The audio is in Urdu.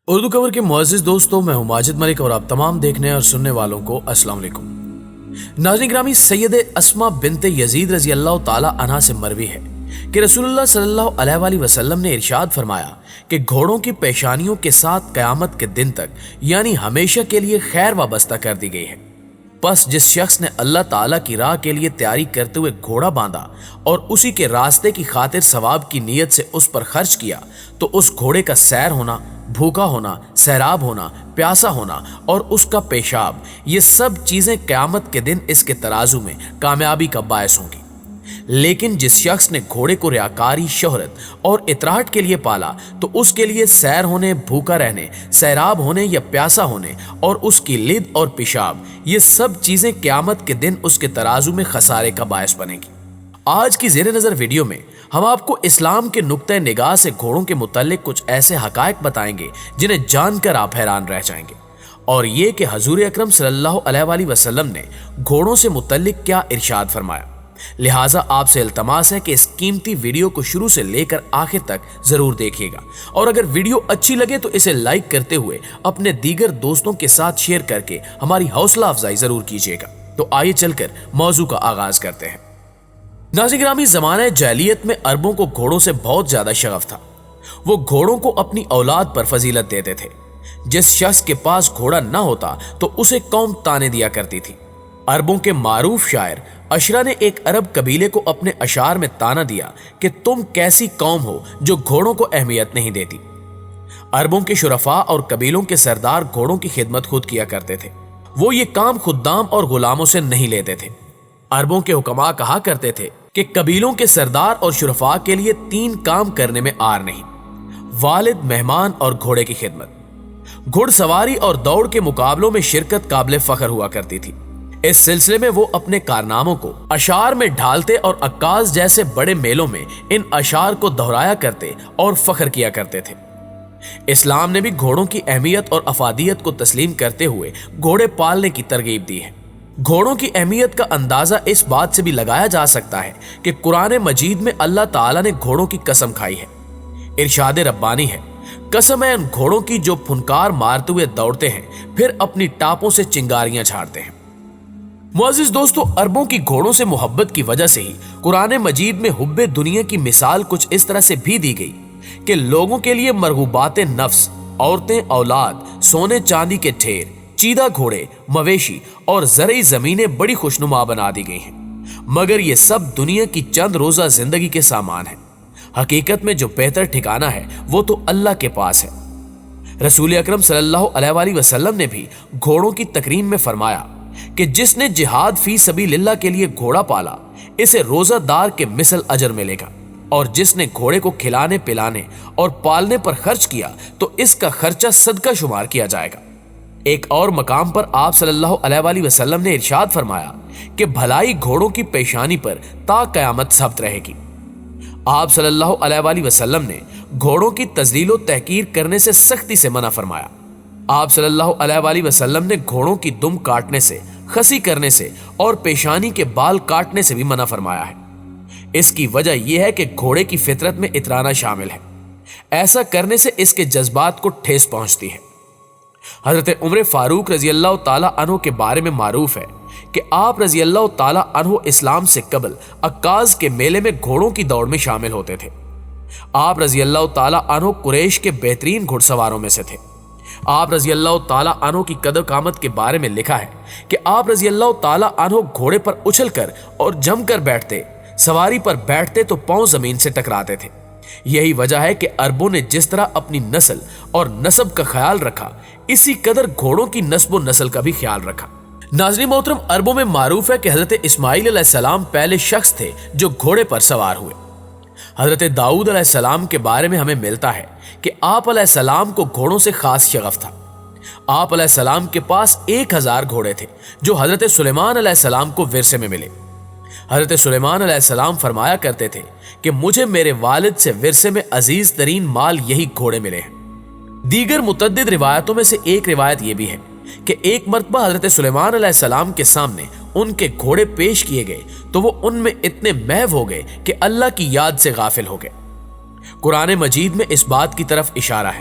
اردو کور کے معزز دوستوں، میں ہوں ماجد ملک اور آپ تمام دیکھنے اور سننے والوں کو السلام علیکم۔ ناظرین گرامی، سید اسما بنت یزید رضی اللہ تعالی عنہا سے مروی ہے کہ رسول اللہ صلی اللہ علیہ وآلہ وسلم نے ارشاد فرمایا کہ گھوڑوں کی پیشانیوں کے ساتھ قیامت کے دن تک یعنی ہمیشہ کے لیے خیر وابستہ کر دی گئی ہے۔ پس جس شخص نے اللہ تعالیٰ کی راہ کے لیے تیاری کرتے ہوئے گھوڑا باندھا اور اسی کے راستے کی خاطر ثواب کی نیت سے اس پر خرچ کیا تو اس گھوڑے کا سیر ہونا، بھوکا ہونا، سیراب ہونا، پیاسا ہونا اور اس کا پیشاب، یہ سب چیزیں قیامت کے دن اس کے ترازو میں کامیابی کا باعث ہوں گی۔ لیکن جس شخص نے گھوڑے کو ریاکاری، شہرت اور اطراحت کے لیے پالا تو اس کے لیے سیر ہونے، بھوکا رہنے، سیراب ہونے یا پیاسا ہونے اور اس کی لد اور پیشاب، یہ سب چیزیں قیامت کے دن اس کے ترازو میں خسارے کا باعث بنے گی۔ آج کی زیر نظر ویڈیو میں ہم آپ کو اسلام کے نقطۂ نگاہ سے گھوڑوں کے متعلق کچھ ایسے حقائق بتائیں گے جنہیں جان کر آپ حیران رہ جائیں گے، اور یہ کہ حضور اکرم صلی اللہ علیہ وآلہ وسلم نے گھوڑوں سے متعلق کیا ارشاد فرمایا۔ لہٰذا آپ سے التماس ہے کہ اس قیمتی ویڈیو کو شروع سے لے کر آخر تک ضرور دیکھیے گا، اور اگر ویڈیو اچھی لگے تو اسے لائک کرتے ہوئے اپنے دیگر دوستوں کے ساتھ شیئر کر کے ہماری حوصلہ افزائی ضرور کیجیے گا۔ تو آئیے چل کر موضوع کا آغاز کرتے ہیں۔ ناظرین گرامی، زمانہ جاہلیت میں عربوں کو گھوڑوں سے بہت زیادہ شغف تھا۔ وہ گھوڑوں کو اپنی اولاد پر فضیلت دیتے تھے۔ جس شخص کے پاس گھوڑا نہ ہوتا تو اسے قوم تانے دیا کرتی تھی۔ عربوں کے معروف شاعر اشرا نے ایک عرب قبیلے کو اپنے اشعار میں تانا دیا کہ تم کیسی قوم ہو جو گھوڑوں کو اہمیت نہیں دیتی۔ عربوں کے شرفاء اور قبیلوں کے سردار گھوڑوں کی خدمت خود کیا کرتے تھے۔ وہ یہ کام خدام اور غلاموں سے نہیں لیتے تھے۔ عربوں کے حکماء کہا کرتے تھے کہ قبیلوں کے سردار اور شرفاء کے لیے 3 کام کرنے میں آر نہیں: والد، مہمان اور گھوڑے کی خدمت۔ گھڑ سواری اور دوڑ کے مقابلوں میں شرکت قابل فخر ہوا کرتی تھی۔ اس سلسلے میں وہ اپنے کارناموں کو اشعار میں ڈھالتے اور عکاظ جیسے بڑے میلوں میں ان اشعار کو دہرایا کرتے اور فخر کیا کرتے تھے۔ اسلام نے بھی گھوڑوں کی اہمیت اور افادیت کو تسلیم کرتے ہوئے گھوڑے پالنے کی ترغیب دی ہے۔ گھوڑوں کی اہمیت کا اندازہ اس بات سے بھی لگایا جا سکتا ہے کہ قرآن مجید میں اللہ تعالیٰ نے گھوڑوں کی قسم کھائی ہے۔ ارشاد ربانی ہے: قسم ہے ان گھوڑوں کی جو پھنکار مارتے ہوئے دوڑتے ہیں پھر اپنی ٹاپوں سے چنگاریاں جھاڑتے ہیں۔ معزز دوستو، عربوں کی گھوڑوں سے محبت کی وجہ سے ہی قرآن مجید میں حب دنیا کی مثال کچھ اس طرح سے بھی دی گئی کہ لوگوں کے لیے مرغوبات نفس، عورتیں، اولاد، سونے چاندی کے ڈھیر، چیدہ گھوڑے، مویشی اور زرعی زمینیں بڑی خوشنما بنا دی گئی ہیں، مگر یہ سب دنیا کی چند روزہ زندگی کے سامان ہیں۔ حقیقت میں جو بہتر ٹھکانہ ہے وہ تو اللہ کے پاس ہے۔ رسول اکرم صلی اللہ علیہ وآلہ وسلم نے بھی گھوڑوں کی تکریم میں فرمایا کہ جس نے جہاد فی سبیل اللہ کے لیے گھوڑا پالا اسے روزہ دار کے مثل اجر ملے گا، اور جس نے گھوڑے کو کھلانے، پلانے اور پالنے پر خرچ کیا تو اس کا خرچہ صدقہ شمار کیا جائے گا۔ ایک اور مقام پر آپ صلی اللہ علیہ وآلہ وسلم نے ارشاد فرمایا کہ بھلائی گھوڑوں کی پیشانی پر تا قیامت ثبت رہے گی۔ آپ صلی اللہ علیہ وآلہ وسلم نے گھوڑوں کی تذلیل و تحقیر کرنے سے سختی سے منع فرمایا۔ آپ صلی اللہ علیہ وآلہ وسلم نے گھوڑوں کی دم کاٹنے سے، خسی کرنے سے اور پیشانی کے بال کاٹنے سے بھی منع فرمایا ہے۔ اس کی وجہ یہ ہے کہ گھوڑے کی فطرت میں اترانا شامل ہے۔ ایسا کرنے سے اس کے جذبات کو ٹھیس پہنچتی ہے۔ حضرت عمر فاروق رضی اللہ تعالیٰ عنہ کے بارے میں معروف ہے کہ آپ رضی اللہ تعالیٰ عنہ اسلام سے قبل عکاظ کے میلے میں گھوڑوں کی دوڑ میں شامل ہوتے تھے۔ آپ رضی اللہ تعالیٰ عنہ قریش کے بہترین گھڑ سواروں میں سے تھے۔ آپ رضی اللہ تعالیٰ عنہ کی قدر قامت کے بارے میں لکھا ہے کہ آپ رضی اللہ تعالیٰ عنہ گھوڑے پر اچھل کر اور جم کر بیٹھتے، سواری پر بیٹھتے تو پاؤں زمین سے ٹکراتے تھے۔ یہی وجہ ہے کہ عربوں نے جس طرح اپنی نسل اور نسب کا خیال رکھا، اسی قدر گھوڑوں کی نسب و نسل کا بھی خیال رکھا۔ ناظرین محترم، عربوں میں معروف ہے کہ حضرت اسماعیل علیہ السلام پہلے شخص تھے جو گھوڑے پر سوار ہوئے۔ حضرت داؤد علیہ السلام کے بارے میں ہمیں ملتا ہے کہ آپ علیہ السلام کو گھوڑوں سے خاص شغف تھا۔ آپ علیہ السلام کے پاس 1000 گھوڑے تھے جو حضرت سلیمان علیہ السلام کو ورثے میں ملے۔ حضرت سلیمان علیہ السلام فرمایا کرتے تھے کہ مجھے میرے والد سے ورثے میں عزیز ترین مال یہی گھوڑے ملے ہیں۔ دیگر متعدد روایتوں میں سے ایک روایت یہ بھی ہے کہ ایک مرتبہ حضرت سلیمان علیہ السلام کے سامنے ان کے گھوڑے پیش کیے گئے تو وہ ان میں اتنے محو ہو گئے کہ اللہ کی یاد سے غافل ہو گئے۔ قرآن مجید میں اس بات کی طرف اشارہ ہے